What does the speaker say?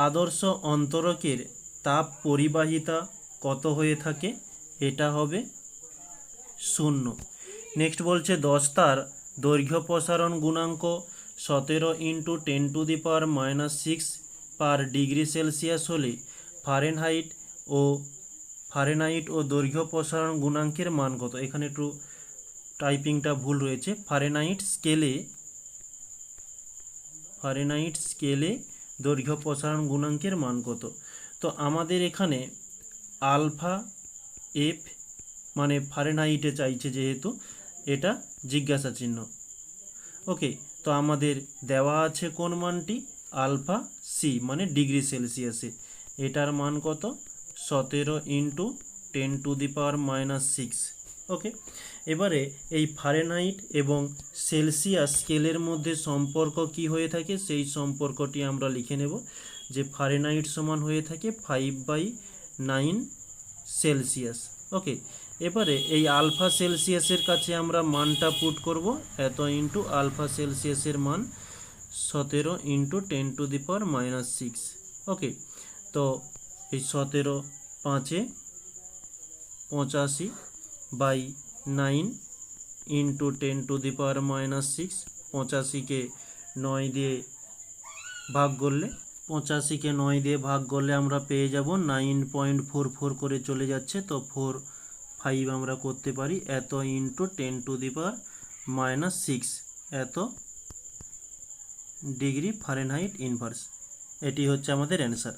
আদর্শ অন্তরকের তাপ পরিবাহিতা কত হয়ে থাকে? এটা হবে 0। নেক্সট বলছে 10 তার দৈর্ঘ্য প্রসারণ গুণাঙ্ক 17 × 10⁻⁻6 পার ডিগ্রি সেলসিয়াস হলে ফারেনহাইট ও দৈর্ঘ্য প্রসারণ গুণাঙ্কের মান কত? এখানে একটু টাইপিংটা ভুল রয়েছে। ফারেনহাইট স্কেলে দৈর্ঘ্য প্রসারণ গুণাঙ্কের মান কত? তো আমাদের এখানে আলফা এফ মানে ফারেনহাইটে চাইছে, যেহেতু এটা জিজ্ঞাসা চিহ্ন। ওকে, তো আমাদের দেওয়া আছে কোন মানটি? আলফা সি মানে ডিগ্রি সেলসিয়াসে। এটার মান কত? 17 × 10⁻⁻6। ওকে, এবারে এই ফারেনহাইট এবং সেলসিয়াস স্কেলের মধ্যে সম্পর্ক কি হয়ে থাকে সেই সম্পর্কটি আমরা লিখে নেব, যে ফারেনহাইট সমান হয়ে থাকে 5/9 সেলসিয়াস। ওকে, এবারে এই আলফা সেলসিয়াসের কাছে আমরা মানটা পুট করব, এত ইন্টু আলফা সেলসিয়াসের মান 17 × 10⁻⁻6। ওকে, তো এই 17 5 85/9 × 10⁻⁻6, 85কে 9 দিয়ে ভাগ করলে 85কে 9 দিয়ে ভাগ করলে আমরা পেয়ে যাব 9.44 করে চলে যাচ্ছে, তো 4/5 আমরা করতে পারি, এত ইন্টু 10⁻⁻6 এত ডিগ্রি ফারেনহাইট ইনভার্স। এটি হচ্ছে আমাদের অ্যান্সার।